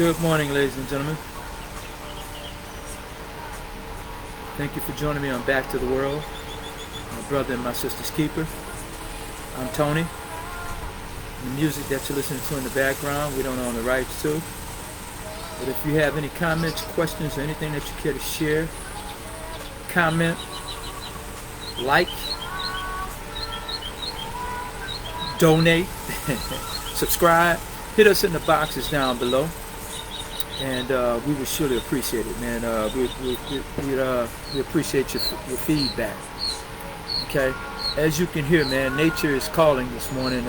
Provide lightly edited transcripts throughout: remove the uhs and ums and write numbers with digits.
Good morning, ladies and gentlemen. Thank you for joining me on Back to the World, my brother and my sister's keeper. I'm Tony. The music that you're listening to in the background, we don't own the rights to. But if you have any comments, questions, or anything that you care to share, comment, like, donate, subscribe, hit us in the boxes down below. And we would surely appreciate it, man. We appreciate your feedback. Okay, as you can hear, man, nature is calling this morning.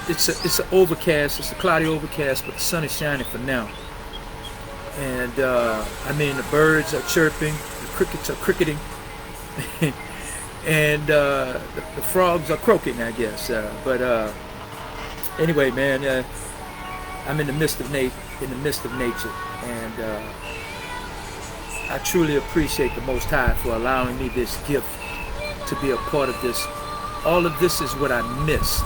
It's an overcast. It's a cloudy overcast, but the sun is shining for now. And the birds are chirping, the crickets are cricketing. And the frogs are croaking, I guess. Anyway, man, I'm in the midst of nature, and I truly appreciate the Most High for allowing me this gift to be a part of this. All of this is what I missed.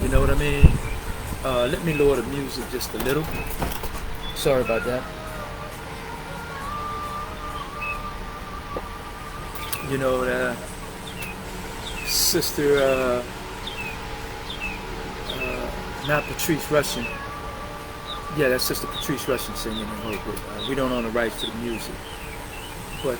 You know what I mean? Let me lower the music just a little. Sorry about that. You know, sister, not Patrice Rushen. Yeah, that's Sister Patrice Rushen singing in her book. We don't own the rights to the music. But,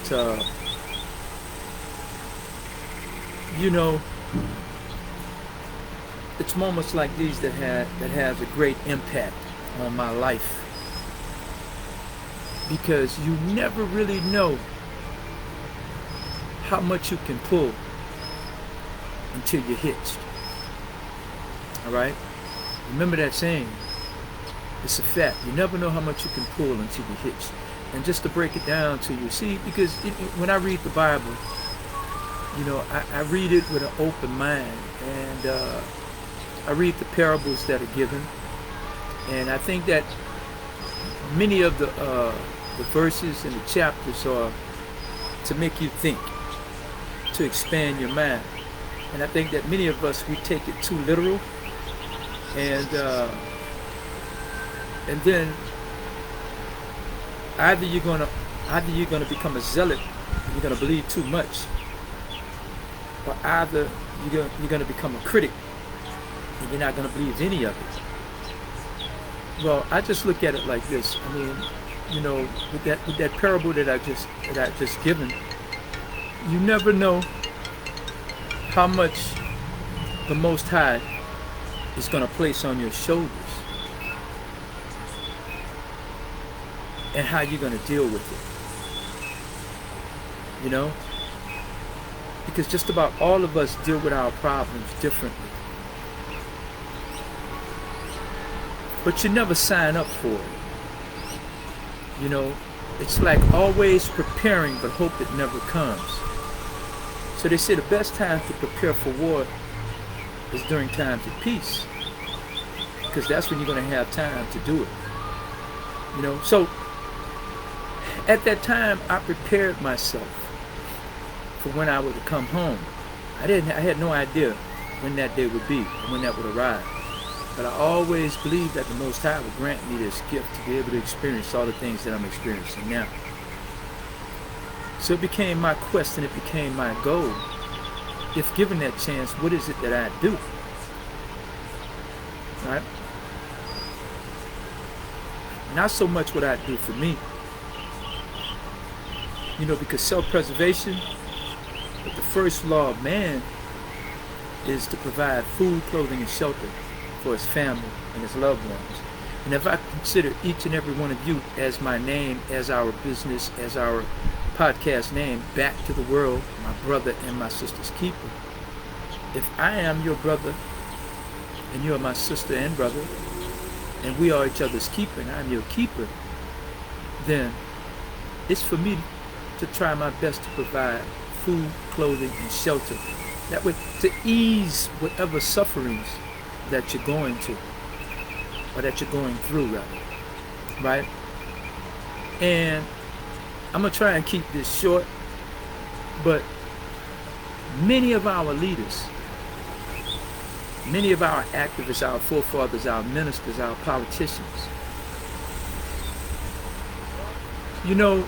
it's moments like these that have a great impact on my life. Because you never really know how much you can pull until you're hitched. All right? Remember that saying. It's a fact. You never know how much you can pull until you're hitched. And just to break it down to you, see, because when I read the Bible, I read it with an open mind, and I read the parables that are given, and I think that many of the verses and the chapters are to make you think, to expand your mind. And I think that many of us, we take it too literal, and then either you're gonna become a zealot and you're gonna believe too much, or either you're gonna become a critic and you're not gonna believe any of it. Well, I just look at it like this. I mean, with that parable that I just given, you never know how much the Most High is going to place on your shoulders and how you're going to deal with it. Because just about all of us deal with our problems differently. But you never sign up for it. It's like always preparing but hope it never comes. So they say the best time to prepare for war is during times of peace, because that's when you're going to have time to do it. So at that time I prepared myself for when I would come home. I had no idea when that day would be and when that would arrive. But I always believed that the Most High would grant me this gift to be able to experience all the things that I'm experiencing now. So it became my quest and it became my goal. If given that chance, what is it that I do? Right? Not so much what I do for me. Because self-preservation, but the first law of man is to provide food, clothing, and shelter for his family and his loved ones. And if I consider each and every one of you as my name, as our business, as our podcast name, Back to the World, my brother and my sister's keeper, if I am your brother and you are my sister and brother, and we are each other's keeper and I'm your keeper, then it's for me to try my best to provide food, clothing, and shelter. That way, to ease whatever sufferings that you're going to, or that you're going through, rather. Right? And I'm going to try and keep this short, but many of our leaders Many of our activists, our forefathers, our ministers, our politicians, you know,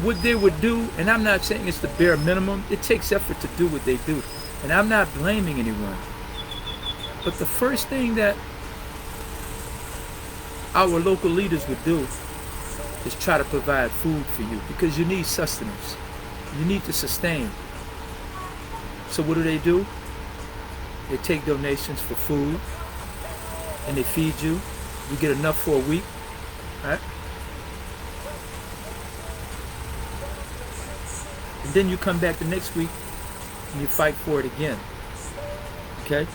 what they would do, and I'm not saying it's the bare minimum, it takes effort to do what they do. And I'm not blaming anyone. But the first thing that our local leaders would do is try to provide food for you, because you need sustenance. You need to sustain. So what do? They take donations for food and they feed you. You get enough for a week, right? And then you come back the next week and you fight for it again. Okay?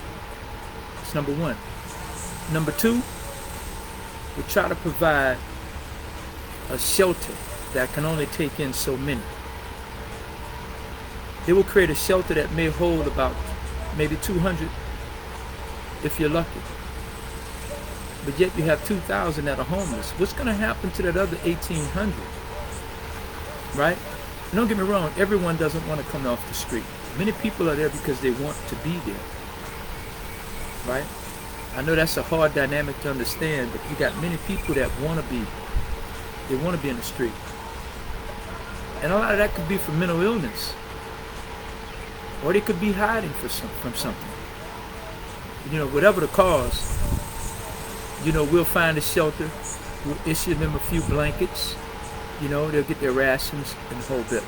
That's number one. Number two, we try to provide a shelter that can only take in so many. They will create a shelter that may hold about maybe 200 if you're lucky. But yet you have 2,000 that are homeless. What's going to happen to that other 1,800? Right? And don't get me wrong, everyone doesn't want to come off the street. Many people are there because they want to be there. Right? I know that's a hard dynamic to understand, but you got many people that want to be, they want to be in the street. And a lot of that could be from mental illness. Or they could be hiding from something. You know, whatever the cause, you know, we'll find a shelter, we'll issue them a few blankets, you know, they'll get their rations and the whole bit.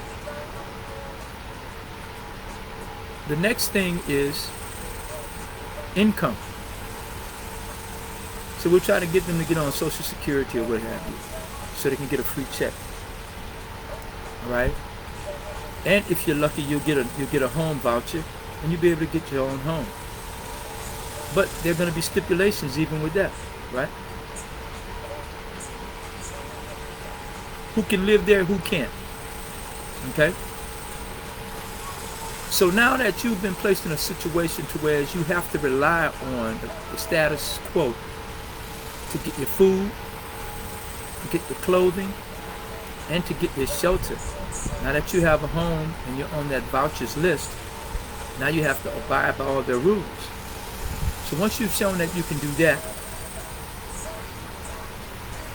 The next thing is income. So we'll try to get them to get on Social Security or what have you, so they can get a free check. All right? And if you're lucky, you'll get a home voucher, and you'll be able to get your own home. But there are going to be stipulations even with that, right? Who can live there, who can't? Okay? So now that you've been placed in a situation to where you have to rely on the status quo to get your food, to get your clothing, and to get your shelter. Now that you have a home and you're on that vouchers list, now you have to abide by all their rules. So once you've shown that you can do that,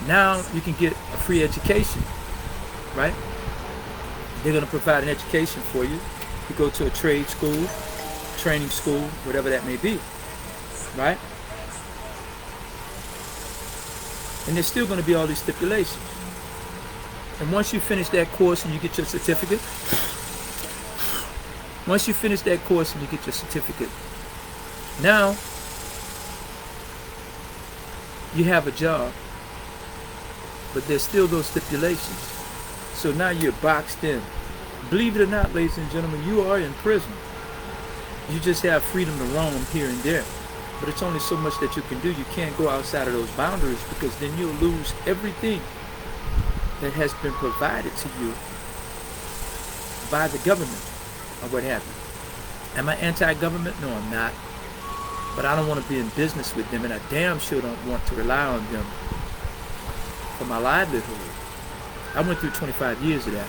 now you can get a free education, right? They're going to provide an education for you. You go to a trade school, training school, whatever that may be, right? And there's still going to be all these stipulations. And once you finish that course and you get your certificate, now you have a job, but there's still those stipulations. So now you're boxed in. Believe it or not, ladies and gentlemen, you are in prison. You just have freedom to roam here and there. But it's only so much that you can do. You can't go outside of those boundaries, because then you'll lose everything that has been provided to you by the government or what have you. Am I anti-government? No, I'm not. But I don't want to be in business with them, and I damn sure don't want to rely on them for my livelihood. I went through 25 years of that.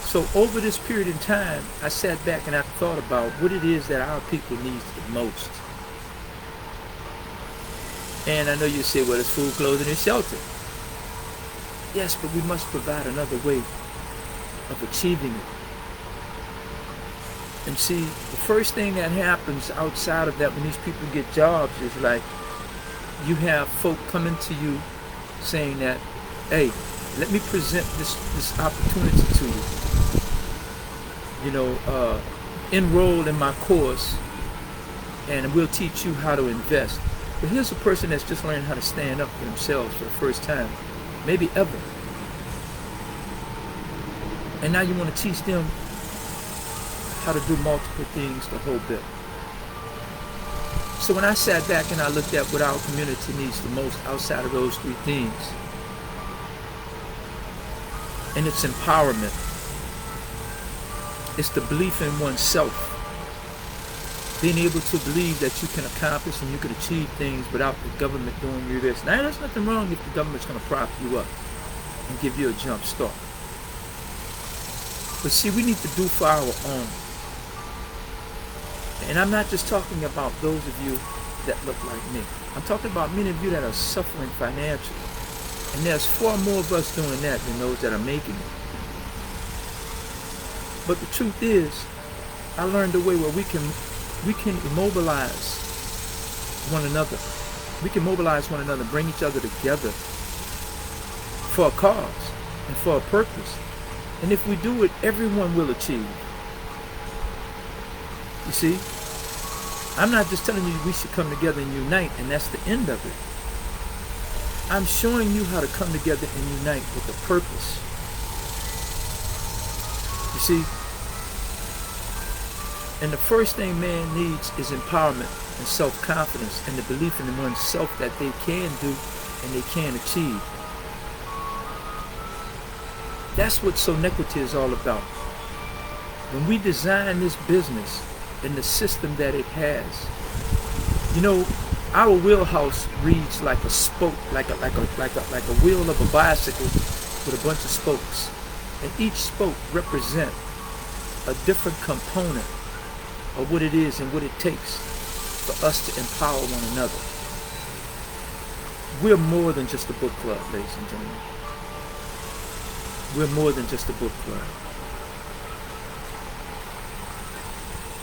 So over this period in time, I sat back and I thought about what it is that our people need the most. And I know you say, well, it's food, clothing, and shelter. Yes, but we must provide another way of achieving it. And see, the first thing that happens outside of that when these people get jobs is like, you have folk coming to you saying that, hey, let me present this opportunity to you. You know, enroll in my course and we'll teach you how to invest. But here's a person that's just learning how to stand up for themselves for the first time, maybe ever. And now you want to teach them how to do multiple things the whole bit. So when I sat back and I looked at what our community needs the most outside of those three things, and it's empowerment. It's the belief in oneself. Being able to believe that you can accomplish and you can achieve things without the government doing you this. Now, there's nothing wrong if the government's going to prop you up and give you a jump start. But see, we need to do for our own. And I'm not just talking about those of you that look like me. I'm talking about many of you that are suffering financially. And there's far more of us doing that than those that are making it. But the truth is, I learned a way where we can immobilize one another. We can mobilize one another, bring each other together for a cause and for a purpose. And if we do it, everyone will achieve. You see, I'm not just telling you we should come together and unite and that's the end of it. I'm showing you how to come together and unite with a purpose. You see, and the first thing man needs is empowerment and self-confidence and the belief in oneself that they can do and they can achieve. That's what Sonetquity is all about. When we design this business and the system that it has, you know, our wheelhouse reads like a spoke, like a wheel of a bicycle with a bunch of spokes, and each spoke represents a different component of what it is and what it takes for us to empower one another. We're more than just a book club, ladies and gentlemen. We're more than just a book club.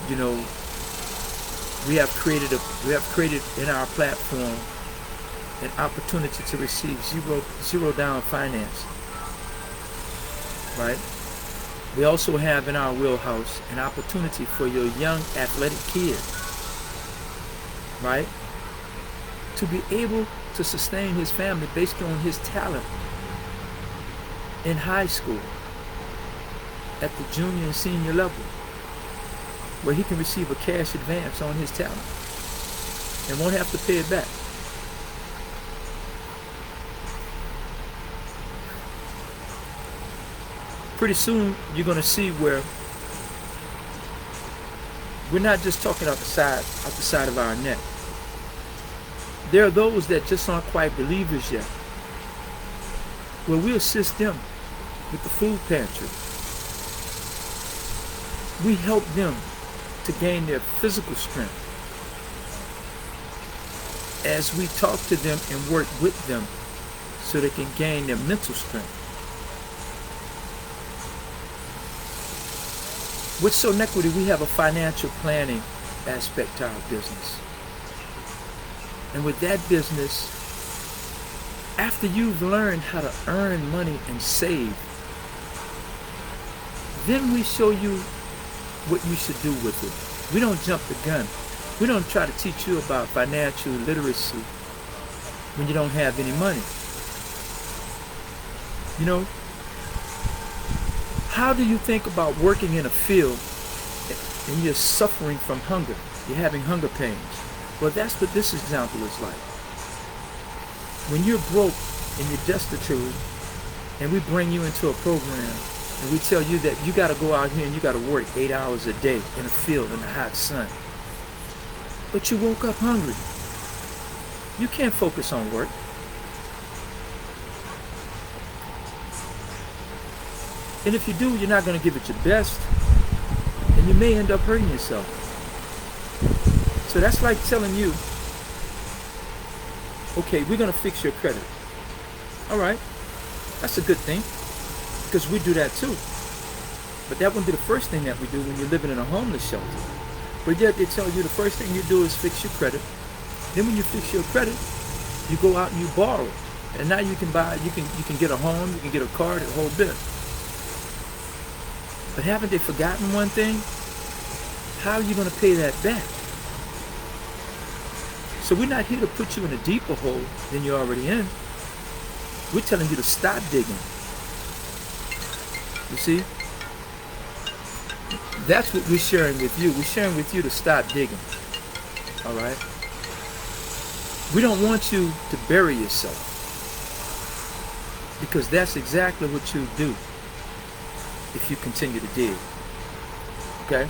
You know, we have created in our platform an opportunity to receive zero down finance. Right? We also have in our wheelhouse an opportunity for your young athletic kid, right, to be able to sustain his family based on his talent in high school, at the junior and senior level, where he can receive a cash advance on his talent and won't have to pay it back. Pretty soon you're going to see where we're not just talking out the side of our neck. There are those that just aren't quite believers yet. Well, we assist them with the food pantry. We help them to gain their physical strength as we talk to them and work with them so they can gain their mental strength. With Sonetquity, we have a financial planning aspect to our business. And with that business, after you've learned how to earn money and save, then we show you what you should do with it. We don't jump the gun. We don't try to teach you about financial literacy when you don't have any money. You know, how do you think about working in a field and you're suffering from hunger? You're having hunger pains. Well, that's what this example is like. When you're broke and you're destitute, and we bring you into a program and we tell you that you got to go out here and you got to work 8 hours a day in a field in the hot sun, but you woke up hungry, you can't focus on work. And if you do, you're not going to give it your best, and you may end up hurting yourself. So that's like telling you, okay, we're going to fix your credit. All right, that's a good thing, because we do that too. But that wouldn't be the first thing that we do when you're living in a homeless shelter. But yet they tell you the first thing you do is fix your credit. Then when you fix your credit, you go out and you borrow. And now you can buy, you can get a home, you can get a car, the whole bit. But haven't they forgotten one thing? How are you going to pay that back? So we're not here to put you in a deeper hole than you're already in. We're telling you to stop digging. You see? That's what we're sharing with you. We're sharing with you to stop digging. All right? We don't want you to bury yourself, because that's exactly what you do if you continue to dig. Okay?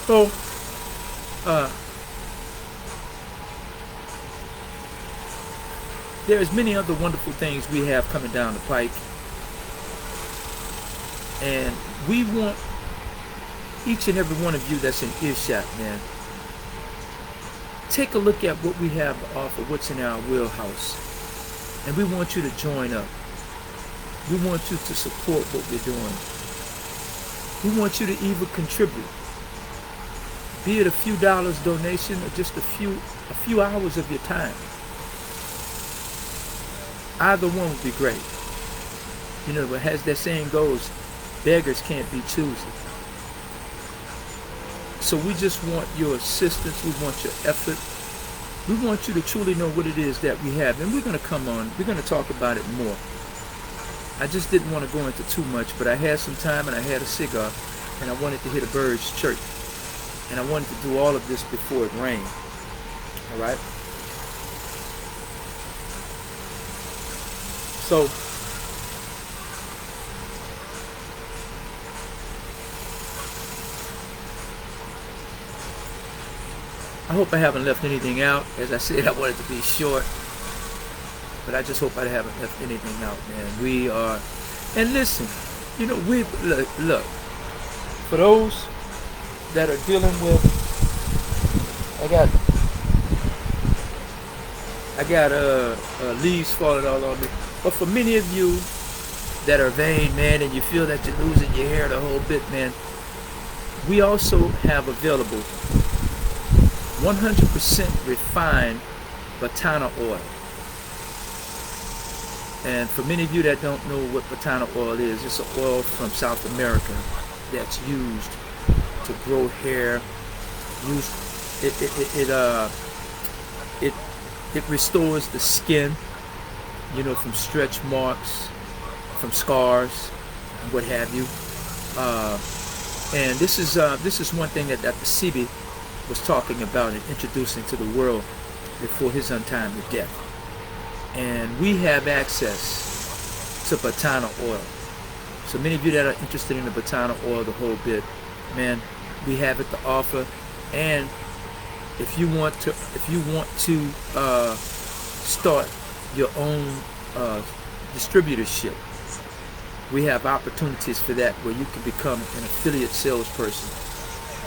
So, there's many other wonderful things we have coming down the pike, and we want each and every one of you that's in earshot, man, take a look at what we have to offer, what's in our wheelhouse. And we want you to join up. We want you to support what we're doing. We want you to even contribute. Be it a few dollars donation or just a few hours of your time. Either one would be great. You know, but as that saying goes, beggars can't be choosy. So we just want your assistance. We want your effort. We want you to truly know what it is that we have. And we're going to come on. We're going to talk about it more. I just didn't want to go into too much, but I had some time and I had a cigar and I wanted to hear the birds chirp. And I wanted to do all of this before it rained. All right? So, I hope I haven't left anything out. As I said, I wanted to be short, but I just hope I haven't left anything out, man. We are, and listen, you know, we look for those that are dealing with. I got leaves falling all on me. But for many of you that are vain, man, and you feel that you're losing your hair the whole bit, man, we also have available 100% refined Batana oil. And for many of you that don't know what Batana oil is, it's an oil from South America that's used to grow hair. It restores the skin, you know, from stretch marks, from scars, and what have you. And this is one thing that Dr. Sebi was talking about and introducing to the world before his untimely death. And we have access to Batana oil. So many of you that are interested in the Batana oil, the whole bit, man, we have it to offer. And if you want to start your own distributorship, we have opportunities for that where you can become an affiliate salesperson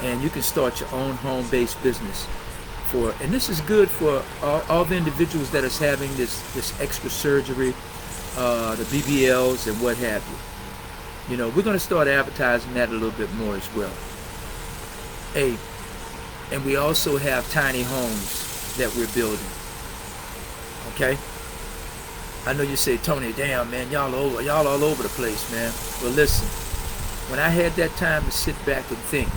and you can start your own home-based business. And this is good for all the individuals that is having this extra surgery, the BBLs and what have you. You know, we're going to start advertising that a little bit more as well. And we also have tiny homes that we're building. Okay? I know you say, Tony, damn, man, y'all all over the place, man. Well, listen, when I had that time to sit back and think,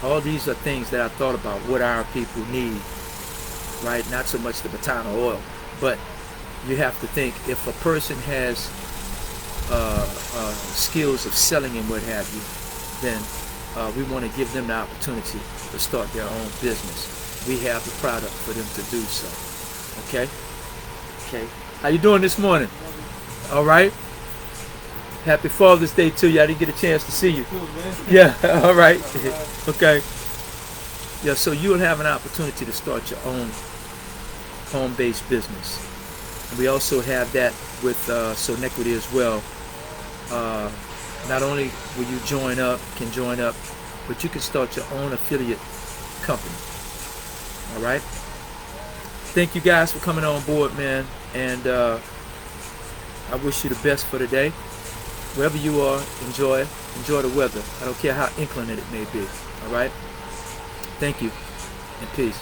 all these are things that I thought about what our people need, right? Not so much the Batana oil, but you have to think if a person has skills of selling and what have you, then we want to give them the opportunity to start their own business. We have the product for them to do so. Okay? Okay. How you doing this morning? All right. Happy Father's Day to you. I didn't get a chance to see you. Yeah. All right. Okay. Yeah. So you'll have an opportunity to start your own home-based business. And we also have that with Sonetquity as well. Not only will you can join up, but you can start your own affiliate company. All right. Thank you guys for coming on board, man. And I wish you the best for today. Wherever you are, enjoy the weather. I don't care how inclement it may be. All right. Thank you and peace.